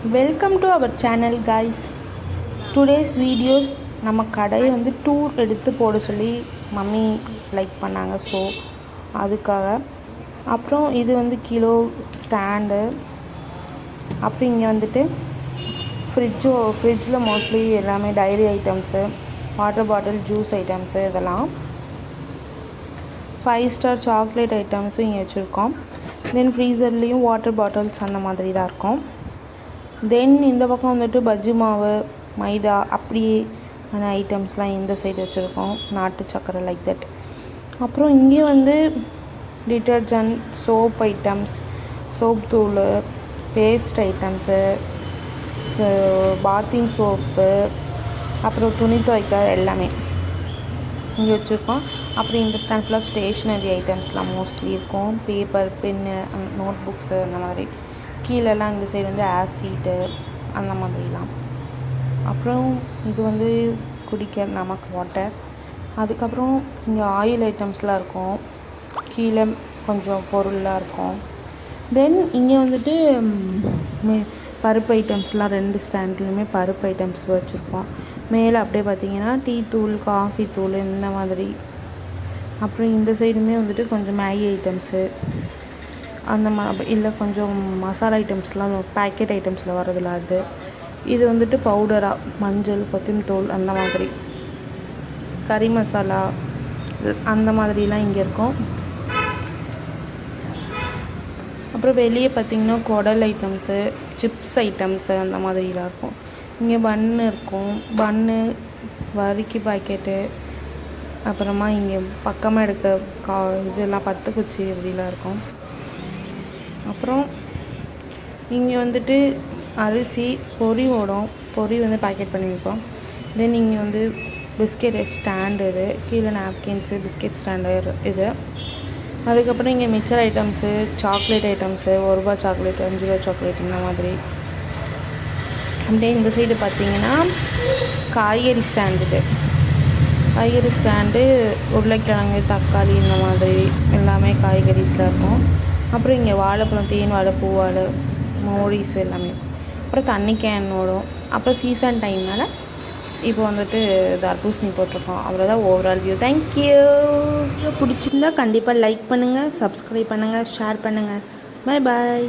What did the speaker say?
Welcome to our channel guys. Today's videos நம்ம கடையை வந்து டூர் எடுத்து போட சொல்லி மம்மி லைக் பண்ணாங்க. ஸோ அதுக்காக அப்புறம் இது வந்து கிலோ ஸ்டாண்டு. அப்புறம் இங்கே வந்துட்டு ஃப்ரிட்ஜில் மோஸ்ட்லி எல்லாமே dairy items, water bottle, juice items, இதெல்லாம் 5 ஸ்டார் சாக்லேட் ஐட்டம்ஸும் இங்கே வச்சுருக்கோம். தென் ஃப்ரீசர்லேயும் வாட்டர் பாட்டில்ஸ் அந்த மாதிரி தான் இருக்கும். தென் இந்த பக்கம் வந்துட்டு பஜ்ஜி மாவு, மைதா அப்படியான ஐட்டம்ஸ்லாம் இந்த சைடு வச்சுருக்கோம், நாட்டு சக்கரை லைக் தட். அப்புறம் இங்கே வந்து டிட்டர்ஜென்ட், சோப் ஐட்டம்ஸ், சோப் தூள், பேஸ்ட் ஐட்டம்ஸு, பாத்திங் சோப்பு, அப்புறம் துணி துவைக்க எல்லாமே இங்கே வச்சுருக்கோம். அப்புறம் இந்த ஸ்டாண்ட் ஃபுல்லாக ஸ்டேஷ்னரி ஐட்டம்ஸ்லாம் மோஸ்ட்லி இருக்கும். பேப்பர், பென்னு, நோட் புக்ஸு அந்த மாதிரி. கீழெல்லாம் இந்த சைடு வந்து ஆசிட்டு அந்த மாதிரிலாம். அப்புறம் இது வந்து குடிக்க நமக்கு வாட்டர். அதுக்கப்புறம் இங்கே ஆயில் ஐட்டம்ஸ்லாம் இருக்கும். கீழே கொஞ்சம் பொருள்லாம் இருக்கும். தென் இங்கே வந்துட்டு பருப்பு ஐட்டம்ஸ்லாம் 2 ஸ்டாண்ட்லேயுமே பருப்பு ஐட்டம்ஸ் வச்சுருக்கோம். மேலே அப்படியே பார்த்திங்கன்னா டீ தூள், காஃபி தூள் இந்த மாதிரி. அப்புறம் இந்த சைடுமே வந்துட்டு கொஞ்சம் மேகி ஐட்டம்ஸு அந்த இல்லை கொஞ்சம் மசாலா ஐட்டம்ஸ்லாம் பேக்கெட் ஐட்டம்ஸில் வரதில்ல அது. இது வந்துட்டு பவுடராக மஞ்சள், கொத்தமல்லி அந்த மாதிரி, கறி மசாலா அந்த மாதிரிலாம் இங்கே இருக்கும். அப்புறம் வெளியே பார்த்திங்கன்னா குடல் ஐட்டம்ஸு, சிப்ஸ் ஐட்டம்ஸு அந்த மாதிரிலாம் இருக்கும். இங்கே பன்னு இருக்கும், பன்னு, வரிக்கி பாக்கெட்டு, அப்புறமா இங்கே பக்கமாக எடுக்க இதெல்லாம் 10 குச்சி இப்படிலாம் இருக்கும். அப்புறம் இங்கே வந்துட்டு அரிசி, பொரி ஓடும், பொரி வந்து பேக்கெட் பண்ணி வைப்போம். தென் இங்கே வந்து பிஸ்கெட் ஸ்டாண்டு, இது கீழே நாப்கின்ஸு, பிஸ்கெட் ஸ்டாண்டு இது. அதுக்கப்புறம் இங்கே மிக்சர் ஐட்டம்ஸு, சாக்லேட் ஐட்டம்ஸு, 1 ரூபா சாக்லேட், 5 ரூபா சாக்லேட் இந்த மாதிரி. அப்படியே இந்த சைடு பார்த்திங்கன்னா காய்கறி ஸ்டாண்டு. காய்கறி ஸ்டாண்டு உருளைக்கிழங்கு, தக்காளி இந்த மாதிரி எல்லாமே காய்கறிஸில் இருக்கும். அப்புறம் இங்கே வாழைப்பழம், தேன் வாழை, பூவாழை, மோரிஸ் எல்லாமே. அப்புறம் தண்ணி கேன் ஓடும். அப்புறம் சீசன் டைம்னால இப்போ வந்துட்டு தர்பூசணி போட்டிருக்கோம். அவ்வளோதான் ஓவரால் வியூ. தேங்க்யூ. பிடிச்சிருந்தா கண்டிப்பாக லைக் பண்ணுங்கள், சப்ஸ்கிரைப் பண்ணுங்கள், ஷேர் பண்ணுங்கள். Bye bye.